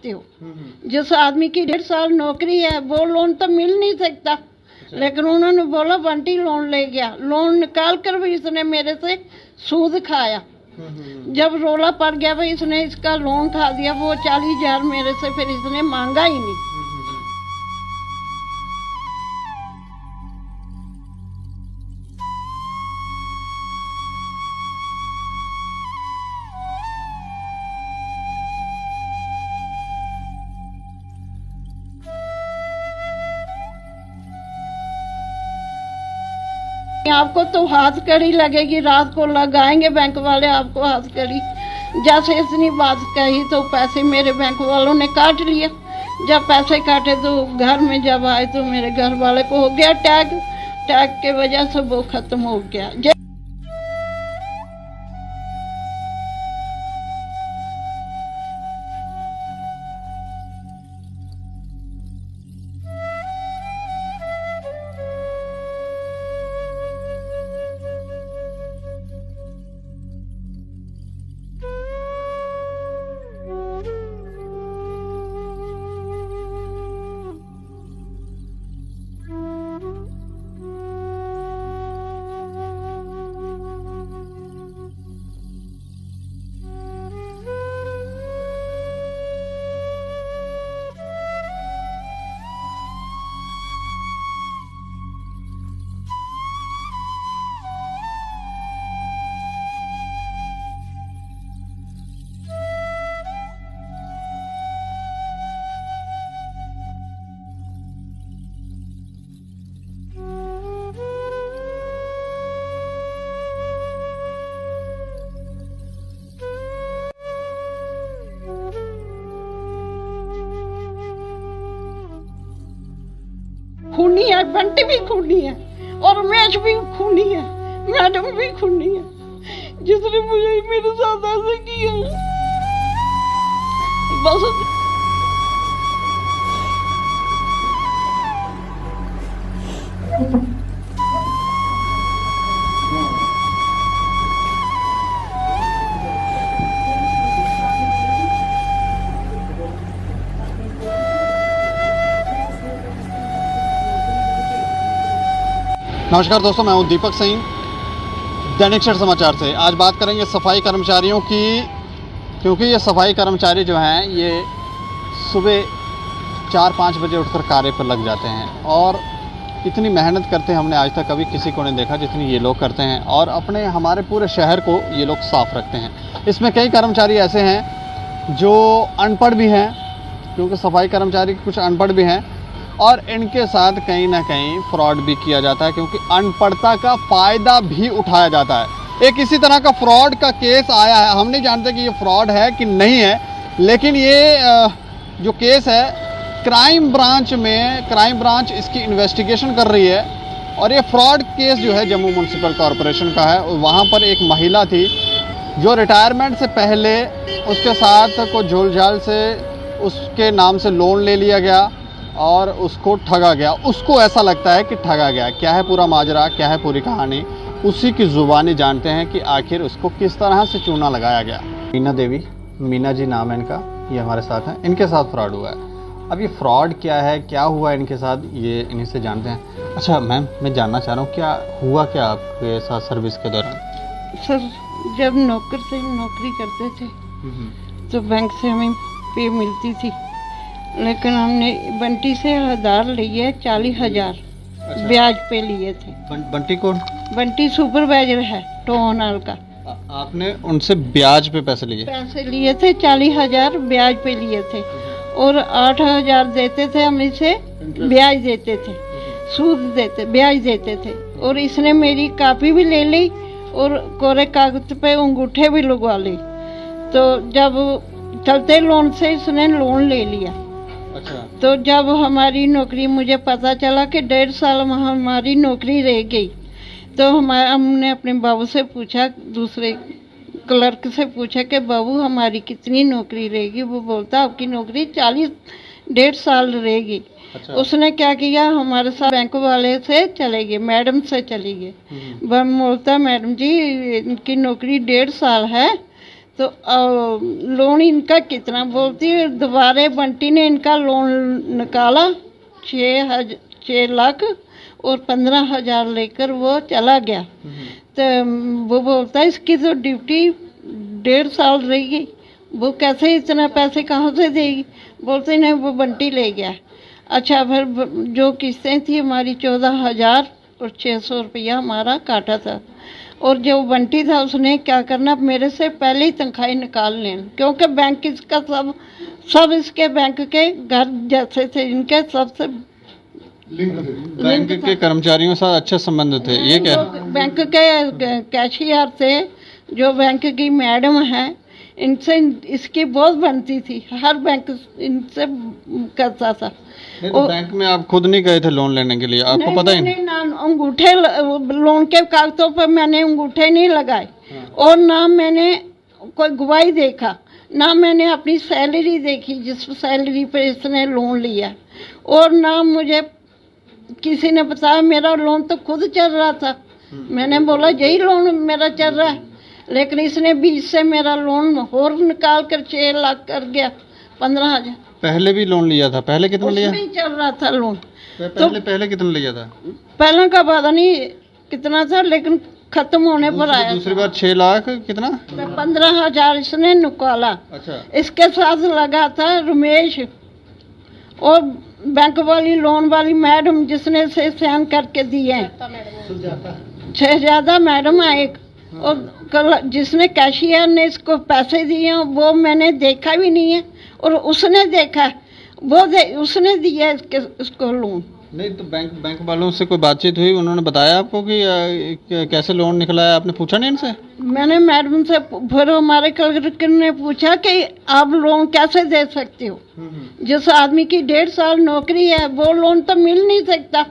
सकते हो। जिस आदमी की 1.5 साल नौकरी है वो लोन तो मिल नहीं सकता। लेकिन उन्होंने बोला बंटी लोन ले गया, लोन निकाल कर भी इसने मेरे से सूद खाया। जब रोला पड़ गया भाई इसने इसका लोन खा दिया, वो 40,000 मेरे से फिर इसने मांगा ही नहीं। आपको तो हाथ कड़ी लगेगी, रात को लगाएंगे बैंक वाले आपको हाथ कड़ी। जैसे इतनी बात कही तो पैसे मेरे बैंक वालों ने काट लिया। जब पैसे काटे तो घर में जब आए तो मेरे घर वाले को हो गया टैग के वजह से वो खत्म हो गया। खूनी है, बंटी भी खूनी है और रमेश भी खूनी है, मैडम भी खूनी है, जिसने मुझे मेरे साथ ऐसे किया। बस नमस्कार दोस्तों, मैं हूं दीपक सिंह, दैनिक क्षण समाचार से। आज बात करेंगे सफाई कर्मचारियों की, क्योंकि ये सफाई कर्मचारी जो हैं ये सुबह 4-5 बजे उठकर कार्य पर लग जाते हैं और इतनी मेहनत करते हैं हमने आज तक कभी किसी को नहीं देखा जितनी ये लोग करते हैं। और अपने हमारे पूरे शहर को ये लोग साफ रखते हैं। इसमें कई कर्मचारी ऐसे हैं जो अनपढ़ भी हैं, क्योंकि सफाई कर्मचारी कुछ अनपढ़ भी हैं, और इनके साथ कहीं ना कहीं फ्रॉड भी किया जाता है, क्योंकि अनपढ़ता का फ़ायदा भी उठाया जाता है। एक इसी तरह का फ्रॉड का केस आया है। हम नहीं जानते कि ये फ्रॉड है कि नहीं है, लेकिन ये जो केस है क्राइम ब्रांच इसकी इन्वेस्टिगेशन कर रही है। और ये फ्रॉड केस जो है जम्मू म्यूनसिपल कॉरपोरेशन का है। वहाँ पर एक महिला थी जो रिटायरमेंट से पहले उसके साथ को झोलझाल से उसके नाम से लोन ले लिया गया और उसको ठगा गया। उसको ऐसा लगता है कि ठगा गया। क्या है पूरा माजरा, क्या है पूरी कहानी, उसी की ज़ुबानी जानते हैं कि आखिर उसको किस तरह से चूना लगाया गया। मीना देवी, मीना जी नाम है इनका, ये हमारे साथ हैं। इनके साथ फ्रॉड हुआ है। अब ये फ्रॉड क्या है, क्या हुआ है इनके साथ, ये इन्हीं से जानते हैं। अच्छा मैम, मैं जानना चाह रहा हूँ क्या हुआ क्या आपके साथ सर्विस के दौरान? सर, जब नौकरी करते थे तो बैंक से हमें पे मिलती थी, लेकिन हमने बंटी से आधार लिए 40,000 ब्याज पे लिए थे। बंटी कौन? बंटी सुपरवाइजर है टोनाल का। आपने उनसे ब्याज पे पैसे लिए? पैसे लिए थे 40,000 ब्याज पे लिए थे और 8,000 देते थे, हम इसे ब्याज देते थे, सूद देते, ब्याज देते थे। और इसने मेरी कापी भी ले ली और कोरे कागज पे अंगूठे भी लगवा ली। तो जब चलते लोन से इसने लोन ले लिया। अच्छा। तो जब हमारी नौकरी, मुझे पता चला कि 1.5 साल हमारी नौकरी रह गई, तो हमने अपने बाबू से पूछा, दूसरे क्लर्क से पूछा कि बाबू हमारी कितनी नौकरी रहेगी। वो बोलता आपकी नौकरी 1.5 साल रहेगी। अच्छा। उसने क्या किया, हमारे साथ बैंक वाले से चले गए, मैडम से चली गए। बोलता मैडम जी इनकी नौकरी 1.5 साल है, तो लोन इनका कितना बोलती है, दोबारा बंटी ने इनका लोन निकाला 6 लाख और 15,000 लेकर वो चला गया। तो वो बोलता है इसकी तो ड्यूटी 1.5 साल रहेगी, वो कैसे इतना पैसे कहाँ से देगी। बोलते नहीं वो बंटी ले गया। अच्छा फिर जो किस्तें थी हमारी 14,000 और 600 रुपया हमारा काटा था। और जो बंटी था उसने क्या करना, मेरे से पहले ही तनख्वाही निकाल लेना, क्योंकि बैंक इसका सब इसके बैंक के घर जैसे थे, इनके सबसे बैंक के कर्मचारियों के साथ अच्छे संबंध थे। ये क्या बैंक के कैशियर थे, जो बैंक की मैडम है, इनसे इसकी बहुत बनती थी, हर बैंक इनसे करता था। तो बैंक में आप खुद नहीं गए थे लोन लेने के लिए, आपको पता ही नहीं? ना अंगूठे लोन के कागजों पर मैंने अंगूठे नहीं लगाए, और ना मैंने कोई गवाही देखा, ना मैंने अपनी सैलरी देखी जिस सैलरी पर इसने लोन लिया, और ना मुझे किसी ने बताया। मेरा लोन तो खुद चल रहा था, मैंने बोला यही लोन मेरा चल रहा है, लेकिन इसने 20 से मेरा लोन और निकाल कर 6 लाख कर गया 15,000। पहले भी लोन लिया था? पहले कितना लिया? उसमें चल रहा था लोन। पहले कितना लिया था? पहले का पता नहीं कितना था, लेकिन खत्म होने पर आया। दूसरी बार 6 लाख कितना? 15,000 इसने निकाला। अच्छा। इसके साथ लगा था रमेश और बैंक वाली लोन वाली मैडम जिसने से साइन करके दिए, शहजादा मैडम है एक, और जिसने कैशियर ने इसको पैसे दिए वो मैंने देखा भी नहीं है, और उसने देखा उसने दिया इसको लोन। नहीं तो बैंक वालों से कोई बातचीत हुई, उन्होंने बताया आपको कि कैसे लोन निकला है? आपने पूछा नहीं इनसे? मैंने मैडम से, फिर हमारे कलेक्टर ने पूछा कि आप लोन कैसे दे सकते हो, जिस आदमी की 1.5 साल नौकरी है वो लोन तो मिल नहीं सकता।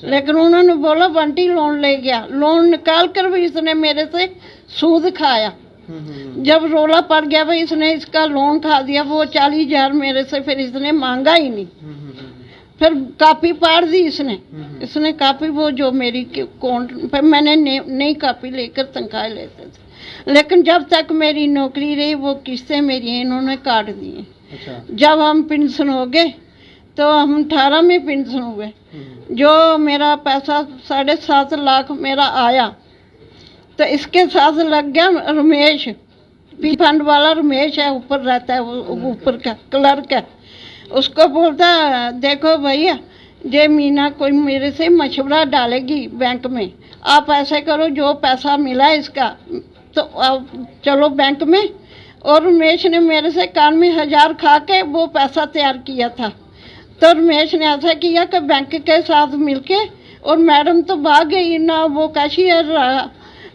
लेकिन उन्होंने बोला बंटी लोन ले गया, लोन निकाल कर भी इसने मेरे से सूद खाया। जब रोला पड़ गया भाई इसने इसका लोन खा दिया, वो 40,000 मेरे से फिर इसने मांगा ही नहीं। फिर कापी पाड़ दी इसने कापी, वो जो मेरी अकाउंट पर मैंने नई कापी लेकर तनख्वाह लेते थे, लेकिन जब तक मेरी नौकरी रही वो किस्तें मेरी इन्होंने काट दी। अच्छा। जब हम पेंशन हो गए तो हम 18 में पेंशन हुए, जो मेरा पैसा 7.5 लाख मेरा आया, तो इसके साथ लग गया रमेश, पी फंड वाला रमेश है, ऊपर रहता है, वो ऊपर का क्लर्क है। उसको बोलता देखो भैया ये मीना कोई मेरे से मशवरा डालेगी बैंक में, आप ऐसे करो जो पैसा मिला इसका तो आप चलो बैंक में। और रमेश ने मेरे से कान में 1000 खा के वो पैसा तैयार किया था। तो रमेश ने ऐसा किया कि बैंक के साथ मिलके, और मैडम तो भाग गई ना, वो कैशियर रहा।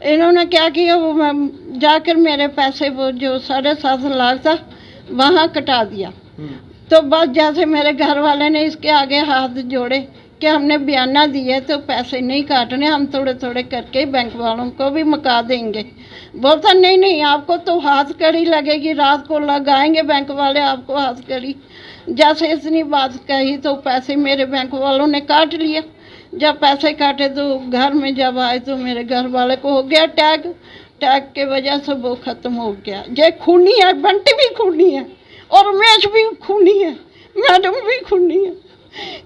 इन्होंने क्या किया, वो जाकर मेरे पैसे वो जो 7.5 लाख था वहाँ कटा दिया। तो बस जैसे मेरे घर वाले ने इसके आगे हाथ जोड़े कि हमने बयाना दिए तो पैसे नहीं काटने, हम थोड़े थोड़े करके बैंक वालों को भी मुका देंगे। बोलता नहीं आपको तो हाथ कड़ी लगेगी, रात को लगाएंगे बैंक वाले आपको हाथ कड़ी। जैसे इतनी बात कही तो पैसे मेरे बैंक वालों ने काट लिया। जब पैसे काटे तो घर में जब आए तो मेरे घर वाले को हो गया टैग के वजह से वो ख़त्म हो गया। ये खूनी है, बंटी भी खूनी है और रमेश भी खूनी है, मैडम भी खूनी है,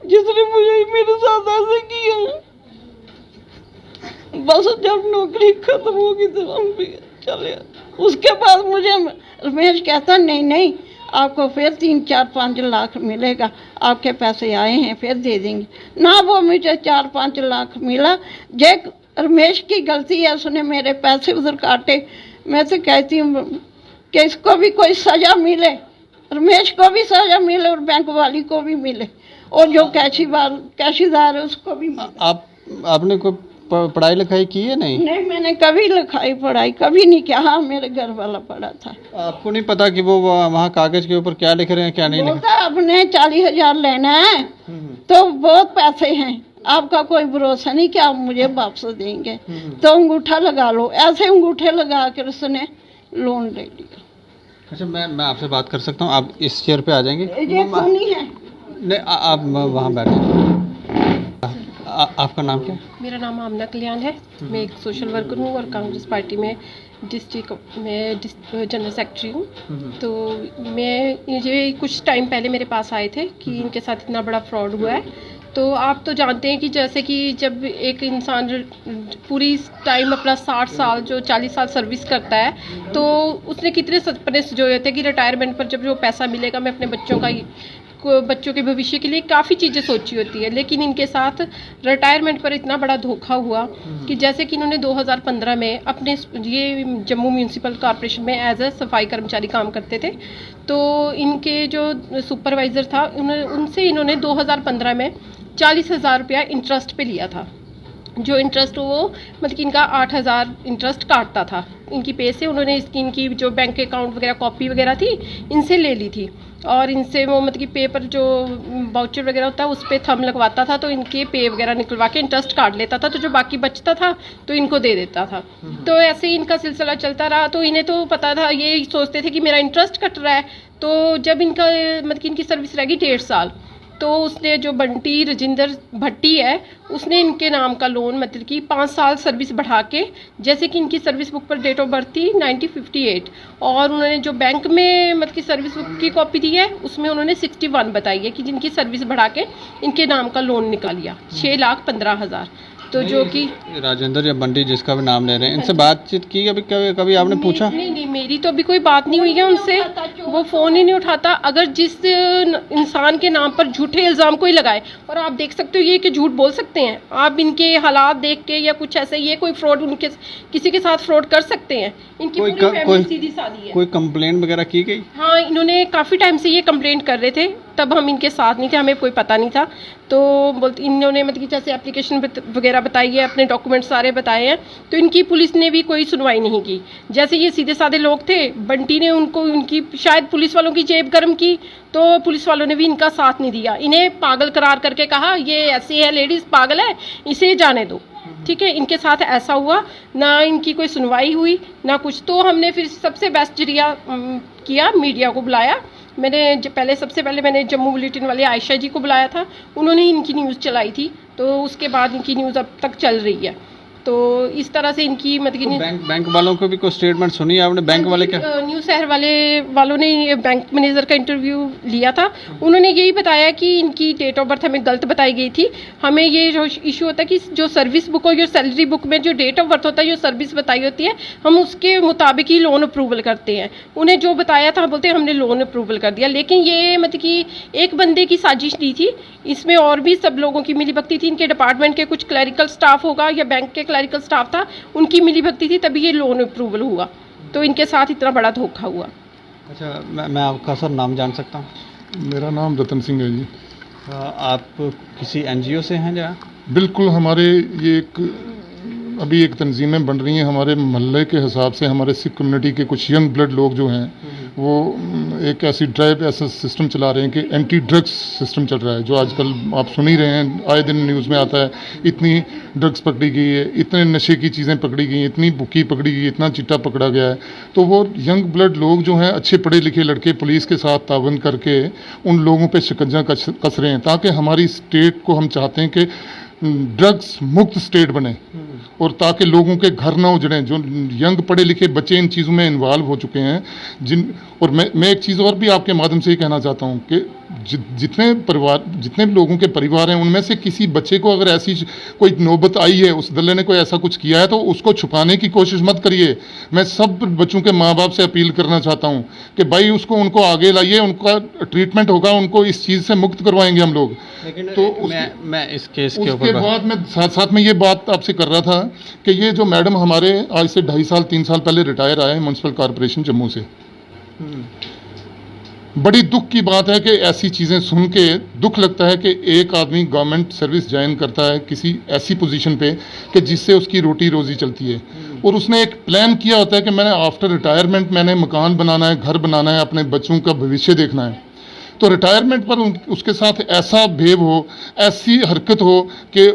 जिसने मुझे मेरे साथ ऐसे किया। बस जब नौकरी खत्म होगी तो हम भी चले। उसके बाद मुझे रमेश कहता नहीं आपको फिर 3, 4, 5 लाख मिलेगा, आपके पैसे आए हैं फिर दे देंगे ना। वो मुझे 4, 5 लाख मिला। जे रमेश की गलती है, उसने मेरे पैसे उधर काटे। मैं तो कहती हूँ कि इसको भी कोई सज़ा मिले, रमेश को भी सज़ा मिले और बैंक वाली को भी मिले, और जो कैशीदार है उसको भी मिले। आपने कोई पढ़ाई लिखाई की है? नहीं मैंने कभी लिखाई पढ़ाई कभी नहीं किया। हाँ, मेरे घर वाला पढ़ा था। आपको नहीं पता कि वो वहाँ कागज के ऊपर क्या लिख रहे हैं क्या नहीं लिख रहे? आपने 40,000 लेना है तो बहुत पैसे हैं, आपका कोई भरोसा नहीं कि आप मुझे वापस देंगे, तो अंगूठा लगा लो। ऐसे अंगूठे लगा कर उसने लोन ले लिया। अच्छा, मैं आपसे बात कर सकता हूँ? आप इस चेयर पे आ जाएंगे? ये खूनी है। नहीं, आप वहाँ बैठे। आपका नाम क्या है? मेरा नाम आमना कल्याण है। मैं एक सोशल वर्कर हूँ और कांग्रेस पार्टी में डिस्ट्रिक्ट में जनरल सेक्रेटरी हूँ। तो मैं ये कुछ टाइम पहले मेरे पास आए थे कि इनके साथ इतना बड़ा फ्रॉड हुआ है। तो आप तो जानते हैं कि जैसे कि जब एक इंसान पूरी टाइम अपना 60 साल जो 40 साल सर्विस करता है तो उसने कितने सपने संजोए थे कि रिटायरमेंट पर जब जो पैसा मिलेगा मैं अपने बच्चों के भविष्य के लिए काफ़ी चीज़ें सोची होती है। लेकिन इनके साथ रिटायरमेंट पर इतना बड़ा धोखा हुआ कि जैसे कि इन्होंने 2015 में अपने ये जम्मू म्यूनसिपल कॉरपोरेशन में एज अ सफाई कर्मचारी काम करते थे। तो इनके जो सुपरवाइज़र था उनसे इन्होंने 2015 में 40,000 रुपया इंटरेस्ट पे लिया था। जो इंटरेस्ट वो मतलब कि इनका 8,000 इंटरेस्ट काटता था इनकी पे से। उन्होंने इनकी जो बैंक अकाउंट वगैरह कॉपी वगैरह थी इनसे ले ली थी और इनसे वो मतलब कि पे पर जो वाउचर वगैरह होता है उस पर थंब लगवाता था तो इनके पे वगैरह निकलवा के इंटरेस्ट काट लेता था। तो जो बाकी बचता था तो इनको दे देता था। तो ऐसे ही इनका सिलसिला चलता रहा। तो इन्हें तो पता था, ये सोचते थे कि मेरा इंटरेस्ट कट रहा है। तो जब इनका मतलब कि इनकी सर्विस रहेगी 1.5 साल तो उसने जो बंटी राजेंद्र भट्टी है उसने इनके नाम का लोन मतलब कि 5 साल सर्विस बढ़ा के, जैसे कि इनकी सर्विस बुक पर डेट ऑफ बर्थ थी 1958 और उन्होंने जो बैंक में मतलब कि सर्विस बुक की कॉपी दी है उसमें उन्होंने 61 बताई है कि जिनकी सर्विस बढ़ा के इनके नाम का लोन निकाल लिया 6,15,000। तो जो कि राजेंद्र या बंटी जिसका भी नाम ले रहे हैं, इनसे बातचीत की कभी आपने पूछा? नहीं, मेरी तो अभी कोई बात नहीं हुई है उनसे। वो फ़ोन ही नहीं उठाता। अगर जिस इंसान के नाम पर झूठे इल्ज़ाम कोई लगाए, और आप देख सकते हो ये कि झूठ बोल सकते हैं आप इनके हालात देख के या कुछ ऐसे, ये कोई फ्रॉड उनके किसी के साथ फ्रॉड कर सकते हैं। इनकी पूरी फैमिली सीधी सादी है। कोई कंप्लेंट वगैरह की गई? हाँ, इन्होंने काफ़ी टाइम से ये कंप्लेंट कर रहे थे, तब हम इनके साथ नहीं थे, हमें कोई पता नहीं था। तो बोलते इन्होंने मतलब कि जैसे एप्लीकेशन वगैरह बताई है, अपने डॉक्यूमेंट सारे बताए हैं, तो इनकी पुलिस ने भी कोई सुनवाई नहीं की। जैसे ये सीधे साधे लोग थे, बंटी ने उनको उनकी शायद पुलिस वालों की जेब गर्म की तो पुलिस वालों ने भी इनका साथ नहीं दिया। इन्हें पागल करार करके कहा ये ऐसी है, लेडीज़ पागल है, इसे जाने दो। ठीक है, इनके साथ ऐसा हुआ, ना इनकी कोई सुनवाई हुई ना कुछ। तो हमने फिर सबसे बेस्ट जरिया किया, मीडिया को बुलाया। मैंने सबसे पहले मैंने जम्मू बुलेटिन वाले आयशा जी को बुलाया था, उन्होंने इनकी न्यूज़ चलाई थी। तो उसके बाद इनकी न्यूज़ अब तक चल रही है। तो इस तरह से इनकी मतलब तो बैंक वालों को भी कोई स्टेटमेंट सुनी आपने? बैंक वाले क्या? न्यू शहर वालों ने बैंक मैनेजर का इंटरव्यू लिया था। उन्होंने यही बताया कि इनकी डेट ऑफ बर्थ हमें गलत बताई गई थी। हमें ये जो इशू होता है कि जो सर्विस बुक और जो सैलरी बुक में जो डेट ऑफ बर्थ होता है, जो सर्विस बताई होती है, हम उसके मुताबिक ही लोन अप्रूवल करते हैं। उन्हें जो बताया था बोलते हैं हमने लोन अप्रूवल कर दिया। लेकिन ये मतलब कि एक बंदे की साजिश नहीं थी, इसमें और भी सब लोगों की मिलीभगती थी। इनके डिपार्टमेंट के कुछ क्लरिकल स्टाफ होगा या बैंक के क्लरिकल स्टाफ था, उनकी मिलीभगती थी, तभी ये लोन अप्रूवल हुआ। तो इनके साथ इतना बड़ा धोखा हुआ। अच्छा, मैं आपका सर नाम जान सकता हूँ? मेरा नाम रतन सिंह है जी। आप किसी एनजीओ से हैं क्या? बिल्कुल, हमारे ये अभी एक तंजीमें बन रही हैं हमारे मोहल्ले के हिसाब से। हमारे सिख कम्युनिटी के कुछ यंग ब्लड लोग जो हैं वो एक ऐसी ड्राइव ऐसा सिस्टम चला रहे हैं कि एंटी ड्रग्स सिस्टम चल रहा है, जो आजकल आप सुन ही रहे हैं, आए दिन न्यूज़ में आता है। इतनी ड्रग्स पकड़ी गई है, इतने नशे की चीज़ें पकड़ी गई, इतनी बुकी पकड़ी गई, इतना चिट्टा पकड़ा गया है। तो वो यंग ब्लड लोग जो हैं, अच्छे पढ़े लिखे लड़के पुलिस के साथ तावन करके उन लोगों पर शिकंजा कस रहे हैं, ताकि हमारी स्टेट को, हम चाहते हैं कि ड्रग्स मुक्त स्टेट बने और ताकि लोगों के घर ना उजड़ें। जो यंग पढ़े लिखे बच्चे इन चीज़ों में इन्वॉल्व हो चुके हैं, और मैं एक चीज़ और भी आपके माध्यम से ही कहना चाहता हूँ कि जितने लोगों के परिवार हैं, उनमें से किसी बच्चे को अगर ऐसी कोई नौबत आई है, उस दल्ले ने कोई ऐसा कुछ किया है, तो उसको छुपाने की कोशिश मत करिए। मैं सब बच्चों के माँ बाप से अपील करना चाहता हूँ कि भाई उनको आगे लाइए, उनका ट्रीटमेंट होगा, उनको इस चीज़ से मुक्त करवाएंगे हम लोग। तो मैं इस केस के ऊपर बाद में साथ में ये बात आपसे कर रहा था कि ये जो मैडम हमारे आज से 2.5 साल 3 साल पहले रिटायर आए म्यूनसिपल कॉरपोरेशन जम्मू से, बड़ी दुख की बात है कि ऐसी चीज़ें सुन के दुख लगता है कि एक आदमी गवर्नमेंट सर्विस ज्वाइन करता है किसी ऐसी पोजीशन पे कि जिससे उसकी रोटी रोजी चलती है, और उसने एक प्लान किया होता है कि मैंने आफ्टर रिटायरमेंट मैंने मकान बनाना है, घर बनाना है, अपने बच्चों का भविष्य देखना है। तो रिटायरमेंट पर उसके साथ ऐसा भेव हो, ऐसी हरकत हो कि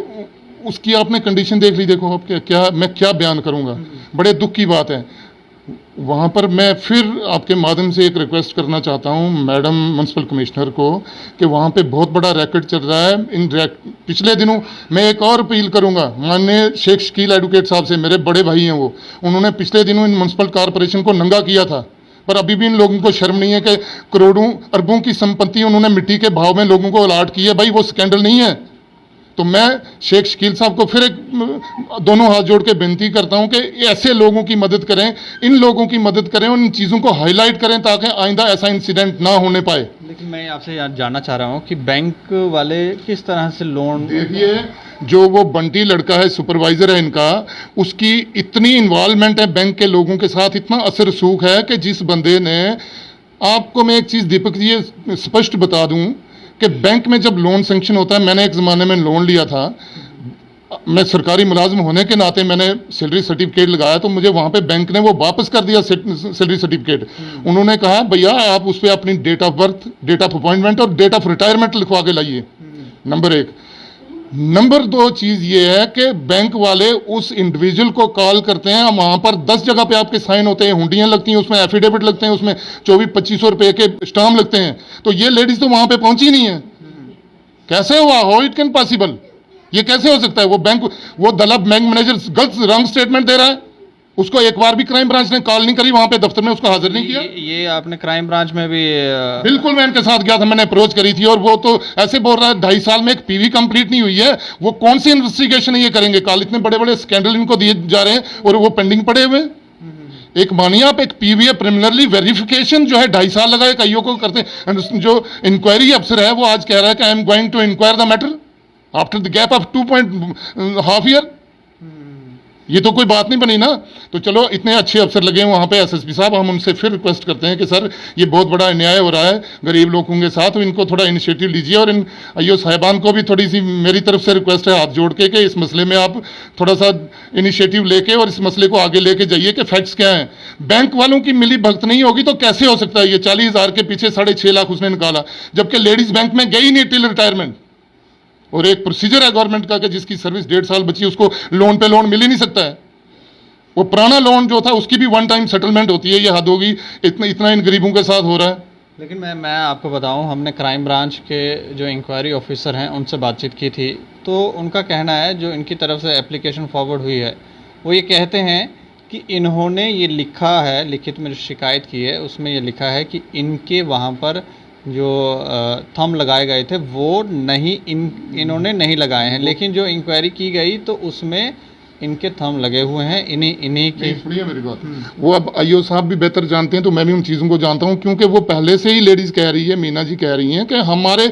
उसकी आपने कंडीशन देख ली। देखो अब मैं क्या बयान करूँगा, बड़े दुख की बात है। वहाँ पर मैं फिर आपके माध्यम से एक रिक्वेस्ट करना चाहता हूँ मैडम म्यूनसिपल कमिश्नर को कि वहाँ पे बहुत बड़ा रैकेट चल रहा है। पिछले दिनों मैं एक और अपील करूँगा माननीय शेख शकील एडवोकेट साहब से, मेरे बड़े भाई हैं वो, उन्होंने पिछले दिनों इन म्यूनसिपल कॉरपोरेशन को नंगा किया था, पर अभी भी इन लोगों को शर्म नहीं है कि करोड़ों अरबों की संपत्ति उन्होंने मिट्टी के भाव में लोगों को अलॉट की है। भाई वो स्कैंडल नहीं है। तो मैं शेख शकील साहब को फिर एक दोनों हाथ जोड़ के विनती करता हूं कि ऐसे लोगों की मदद करें, इन लोगों की मदद करें और इन चीज़ों को हाईलाइट करें ताकि आइंदा ऐसा इंसिडेंट ना होने पाए। लेकिन मैं आपसे जानना चाह रहा हूं कि बैंक वाले किस तरह से लोन, देखिए जो वो बंटी लड़का है सुपरवाइजर है इनका, उसकी इतनी इन्वॉल्वमेंट है बैंक के लोगों के साथ, इतना असर सूख है कि जिस बंदे ने, आपको मैं एक चीज़ दीपक जी ये स्पष्ट बता दूं कि बैंक में जब लोन सैंक्शन होता है, मैंने एक ज़माने में लोन लिया था, मैं सरकारी मुलाजिम होने के नाते मैंने सैलरी सर्टिफिकेट लगाया, तो मुझे वहाँ पे बैंक ने वो वापस कर दिया सैलरी सर्टिफिकेट। उन्होंने कहा भैया आप उस पर अपनी date of birth, date of appointment और डेट ऑफ रिटायरमेंट लिखवा के लाइए। नंबर 1। नंबर 2 चीज़ ये है कि बैंक वाले उस इंडिविजुअल को कॉल करते हैं, वहाँ पर 10 जगह पे आपके साइन होते हैं, हुंडियाँ लगती हैं, उसमें एफिडेविट लगते हैं, उसमें 24-2500 रुपये के स्टाम्प लगते हैं। तो ये लेडीज़ तो वहाँ पे पहुँची नहीं है। कैसे हुआ? How it can possible? ये कैसे हो सकता है? वो बैंक, वो दलाल बैंक मैनेजर गलत रॉन्ग स्टेटमेंट दे रहा है, उसको एक बार भी क्राइम ब्रांच ने कॉल नहीं करी, वहां पे दफ्तर में उसको हाजिर नहीं किया। ये आपने क्राइम ब्रांच में भी बिल्कुल मैं इनके साथ गया था, मैंने अप्रोच करी थी, और वो तो ऐसे बोल रहा है 2.5 साल में एक पीवी कंप्लीट नहीं हुई है, वो कौन सी इन्वेस्टिगेशन ये करेंगे? कल इतने बड़े बड़े स्कैंडल इनको दिए जा रहे हैं और वो पेंडिंग पड़े हुए। एक मानिए आप, एक पीवी प्रिलिमिनरी वेरिफिकेशन जो है 2.5 साल लगा, कईयों को करते हैं। जो इंक्वायरी अफसर है वो आज कह रहा है कि I am going to inquire the matter after the gap of 2.5 year. ये तो कोई बात नहीं बनी ना। तो चलो इतने अच्छे अफसर लगे हैं वहाँ पे एसएसपी साहब, हम उनसे फिर रिक्वेस्ट करते हैं कि सर ये बहुत बड़ा अन्याय हो रहा है गरीब लोगों के साथ, तो इनको थोड़ा इनिशिएटिव लीजिए, और इन आईओ साहिबान को भी थोड़ी सी मेरी तरफ से रिक्वेस्ट है हाथ जोड़ के कि इस मसले में आप थोड़ा सा इनिशिएटिव लेके और इस मसले को आगे लेके जाइए कि फैक्ट्स क्या हैं। बैंक वालों की मिली भगत नहीं होगी तो कैसे हो सकता है? ये 40,000 के पीछे 6.5 लाख उसने निकाला, जबकि लेडीज बैंक में गई नहीं टिल रिटायरमेंट। और एक प्रोसीजर है गवर्नमेंट का कि जिसकी सर्विस 1.5 साल बची उसको लोन पे लोन मिल ही नहीं सकता है। वो पुराना लोन जो था उसकी भी 1 टाइम सेटलमेंट होती है। ये हद होगी, इतना इन गरीबों के साथ हो रहा है। लेकिन मैं आपको बताऊं, हमने क्राइम ब्रांच के जो इंक्वायरी ऑफिसर हैं उनसे बातचीत की थी, तो उनका कहना है, जो इनकी तरफ से एप्लीकेशन फॉरवर्ड हुई है, वो ये कहते हैं कि इन्होंने ये लिखा है, लिखित में जो शिकायत की है उसमें ये लिखा है कि इनके वहाँ पर जो थंब लगाए गए थे वो नहीं, इन्होंने नहीं लगाए हैं, लेकिन जो इंक्वायरी की गई तो उसमें इनके थंब लगे हुए हैं, इन्हीं की। सुनिए मेरी बात, वो अब आईओ साहब भी बेहतर जानते हैं, तो मैं भी उन चीज़ों को जानता हूं, क्योंकि वो पहले से ही लेडीज कह रही है, मीना जी कह रही हैं कि हमारे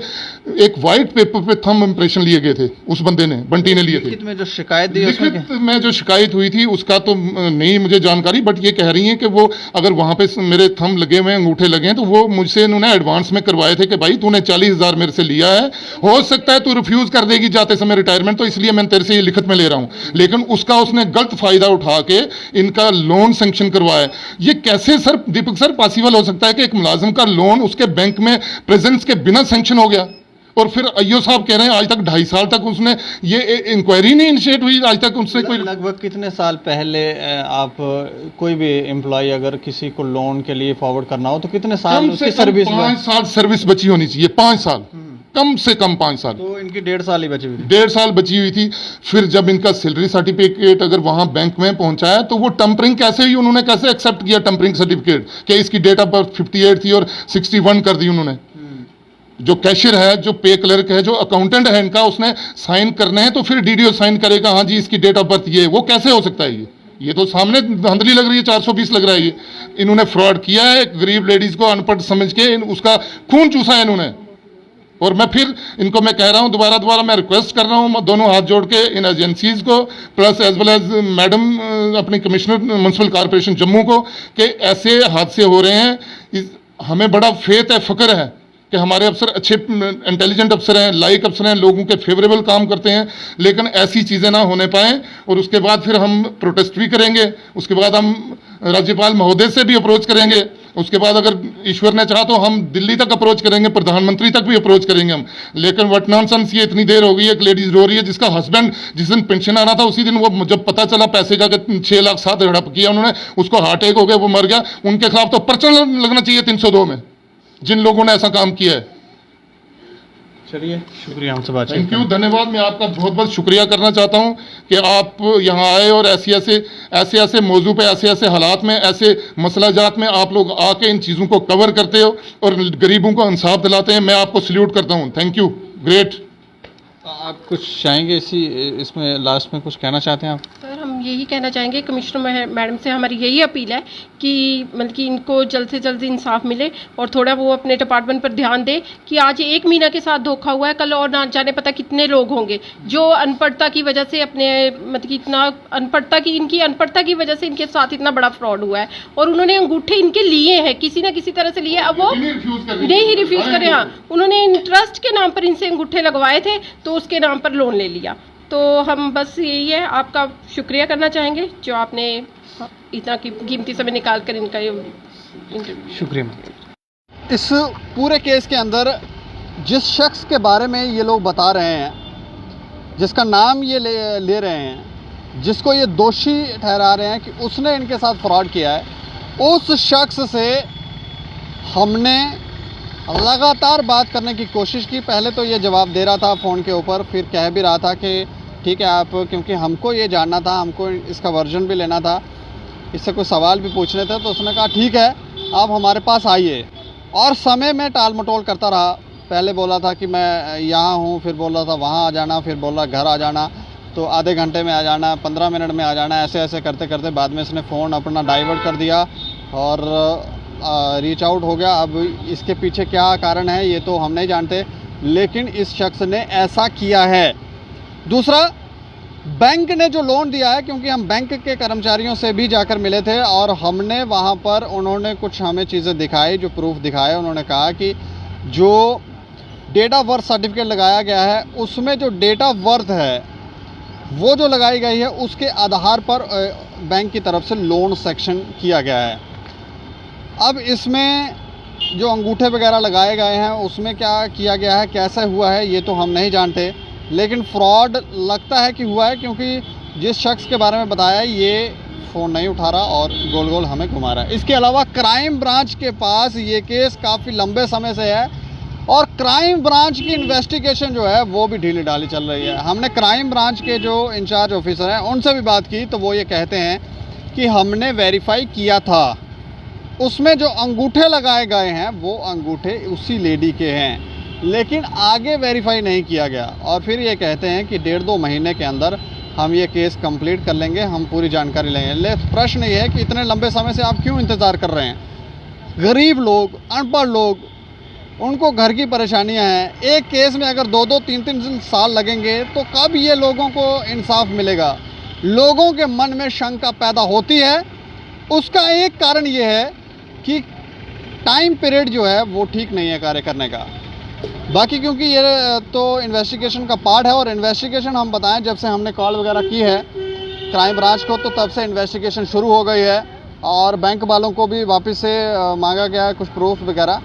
एक वाइट पेपर पे थंब इंप्रेशन लिए गए थे, उस बंदे ने, बंटी ने लिए थे। लिखित में जो शिकायत दी, लिखित में जो शिकायत हुई थी उसका तो नहीं मुझे जानकारी, बट ये कह रही हैं कि वो अगर वहाँ पे मेरे थंब लगे हुए हैं, अंगूठे लगे हैं, तो वो मुझसे इन्होंने एडवांस में करवाए थे कि भाई तूने 40,000 मेरे से लिया है, हो सकता है तू रिफ्यूज कर देगी जाते समय रिटायरमेंट, तो इसलिए मैं तेरे से ये लिखित में ले रहा हूँ। लेकिन उसका उसने गलत फायदा उठा के इनका लोन सैंक्शन करवाया। ये कैसे सर, दीपक सर, पॉसिबल हो सकता है कि एक मुलाजिम का लोन उसके बैंक में प्रेजेंस के बिना सैंक्शन हो गया? और फिर आईओ साहब कह रहे हैं आज तक 2.5 साल तक उसने ये इंक्वायरी नहीं इनिशिएट हुई, आज तक उससे कोई। लगभग कितने साल पहले आप कोई भी एम्प्लॉय अगर किसी को लोन के लिए फॉरवर्ड करना हो तो कितने साल उसकी सर्विस? 5 साल सर्विस बची होनी चाहिए, 5 साल, कम से कम 5 साल। तो इनकी 1.5 साल ही बची हुई थी। 1.5 साल बची हुई थी। फिर जब इनका सैलरी सर्टिफिकेट अगर वहां बैंक में पहुंचाया तो वो टम्परिंग कैसे हुई? उन्होंने कैसे एक्सेप्ट किया टम्परिंग सर्टिफिकेट कि इसकी डेट ऑफ बर्थ 58 थी और 61 कर दी उन्होंने। जो कैशियर है, जो पे क्लर्क है, जो अकाउंटेंट है इनका, उसने साइन करने हैं तो फिर डीडीओ साइन करेगा, हाँ जी इसकी डेट ऑफ बर्थ ये। वो कैसे हो सकता है? ये तो सामने धांधली लग रही है, 420 लग रहा है। ये इन्होंने फ्रॉड किया है, गरीब लेडीज को अनपढ़ समझ के उसका खून चूसा है इन्होंने। और मैं फिर इनको मैं कह रहा हूं, दोबारा मैं रिक्वेस्ट कर रहा हूं दोनों हाथ जोड़ के इन एजेंसीज को, plus as well as madam अपने कमिश्नर म्यूनसिपल कॉरपोरेशन जम्मू को, कि ऐसे हादसे हो रहे हैं। हमें बड़ा फेथ है, फ़ख्र है कि हमारे अफसर अच्छे इंटेलिजेंट अफसर हैं, लाइक अफसर हैं, लोगों के फेवरेबल काम करते हैं, लेकिन ऐसी चीज़ें ना होने पाएँ। और उसके बाद फिर हम प्रोटेस्ट भी करेंगे, उसके बाद हम राज्यपाल महोदय से भी अप्रोच करेंगे उसके बाद अगर ईश्वर ने चाहा तो हम दिल्ली तक अप्रोच करेंगे, प्रधानमंत्री तक भी अप्रोच करेंगे हम। लेकिन व्हाट नॉनसेंस, ये इतनी देर हो गई, एक लेडीज रो रही है जिसका हस्बैंड जिस दिन पेंशन आना था उसी दिन वो जब पता चला पैसे का 6 लाख 7 हड़प किया उन्होंने, उसको हार्ट अटैक हो गया, वो मर गया। उनके खिलाफ तो पर्चा लगना चाहिए 302 में, जिन लोगों ने ऐसा काम किया है। चलिए, शुक्रिया हमसे बातचीत थैंक यू, धन्यवाद। मैं आपका बहुत बहुत शुक्रिया करना चाहता हूं कि आप यहाँ आए और ऐसे मौजू पे, ऐसे हालात में, ऐसे मसलाजात में आप लोग आके इन चीज़ों को कवर करते हो और गरीबों को इंसाफ दिलाते हैं। मैं आपको सल्यूट करता हूं। Thank you, great. आप कुछ चाहेंगे इसमें लास्ट में कुछ कहना चाहते हैं आप? सर, हम यही कहना चाहेंगे, कमिश्नर मैडम से हमारी यही अपील है कि मतलब कि इनको जल्द से जल्द इंसाफ मिले और थोड़ा वो अपने डिपार्टमेंट पर ध्यान दे कि आज एक मीना के साथ धोखा हुआ है, कल और ना जाने पता कितने लोग होंगे जो अनपढ़ता की वजह से अपने मतलब कि इतना इनकी अनपढ़ता की वजह से इनके साथ इतना बड़ा फ्रॉड हुआ है और उन्होंने अंगूठे इनके लिए हैं, किसी ना किसी तरह से लिए। अब वो नहीं रिफ्यूज़ करे। हाँ, उन्होंने इंटरेस्ट के नाम पर इनसे अंगूठे लगवाए थे तो उसके नाम पर लोन ले लिया। तो हम बस यही है, आपका शुक्रिया करना चाहेंगे जो आपने इतना कीमती समय निकाल कर इनका ये इंटरव्यू। शुक्रिया। इस पूरे केस के अंदर जिस शख्स के बारे में ये लोग बता रहे हैं, जिसका नाम ये ले रहे हैं, जिसको ये दोषी ठहरा रहे हैं कि उसने इनके साथ फ्रॉड किया है, उस शख्स से हमने लगातार बात करने की कोशिश की। पहले तो ये जवाब दे रहा था फ़ोन के ऊपर, फिर कह भी रहा था कि ठीक है आप, क्योंकि हमको ये जानना था, हमको इसका वर्जन भी लेना था, इससे कुछ सवाल भी पूछने थे। तो उसने कहा ठीक है आप हमारे पास आइए, और समय में टाल मटोल करता रहा। पहले बोला था कि मैं यहाँ हूँ, फिर बोल रहा था वहाँ आ जाना, फिर बोल रहा घर आ जाना, तो आधे घंटे में आ जाना, 15 मिनट में आ जाना, ऐसे ऐसे करते करते बाद में इसने फ़ोन अपना डाइवर्ट कर दिया और रीच आउट हो गया। अब इसके पीछे क्या कारण है ये तो हम नहीं जानते, लेकिन इस शख्स ने ऐसा किया है। दूसरा, बैंक ने जो लोन दिया है, क्योंकि हम बैंक के कर्मचारियों से भी जाकर मिले थे और हमने वहाँ पर, उन्होंने कुछ हमें चीज़ें दिखाई, जो प्रूफ दिखाए। उन्होंने कहा कि जो डेट ऑफ बर्थ सर्टिफिकेट लगाया गया है उसमें जो डेट ऑफ बर्थ है वो जो लगाई गई है उसके आधार पर बैंक की तरफ से लोन सेक्शन किया गया है। अब इसमें जो अंगूठे वगैरह लगाए गए हैं उसमें क्या किया गया है, कैसे हुआ है, ये तो हम नहीं जानते, लेकिन फ्रॉड लगता है कि हुआ है, क्योंकि जिस शख्स के बारे में बताया ये फ़ोन नहीं उठा रहा और गोल गोल हमें घुमा रहा है। इसके अलावा क्राइम ब्रांच के पास ये केस काफ़ी लंबे समय से है और क्राइम ब्रांच की इन्वेस्टिगेशन जो है वो भी ढीली ढाली चल रही है। हमने क्राइम ब्रांच के जो इंचार्ज ऑफिसर हैं उनसे भी बात की तो वो ये कहते हैं कि हमने वेरीफाई किया था, उसमें जो अंगूठे लगाए गए हैं वो अंगूठे उसी लेडी के हैं, लेकिन आगे वेरीफाई नहीं किया गया। और फिर ये कहते हैं कि 1.5-2 महीने के अंदर हम ये केस कंप्लीट कर लेंगे, हम पूरी जानकारी लेंगे। प्रश्न ये है कि इतने लंबे समय से आप क्यों इंतज़ार कर रहे हैं? गरीब लोग, अनपढ़ लोग, उनको घर की परेशानियां हैं। एक केस में अगर 2-2, 3-3 साल लगेंगे तो कब ये लोगों को इंसाफ मिलेगा? लोगों के मन में शंका पैदा होती है। उसका एक कारण ये है कि टाइम पीरियड जो है वो ठीक नहीं है कार्य करने का। बाकी क्योंकि ये तो इन्वेस्टिगेशन का पार्ट है और इन्वेस्टिगेशन हम बताएं, जब से हमने कॉल वगैरह की है क्राइम ब्रांच को तो तब से इन्वेस्टिगेशन शुरू हो गई है और बैंक वालों को भी वापस से मांगा गया है कुछ प्रूफ वगैरह।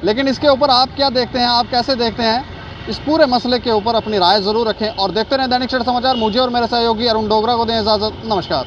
लेकिन इसके ऊपर आप क्या देखते हैं, आप कैसे देखते हैं? इस पूरे मसले के ऊपर अपनी राय ज़रूर रखें और देखते रहें दैनिक क्षेत्र समाचार। मुझे और मेरे सहयोगी अरुण डोगरा को दें इजाज़त। नमस्कार।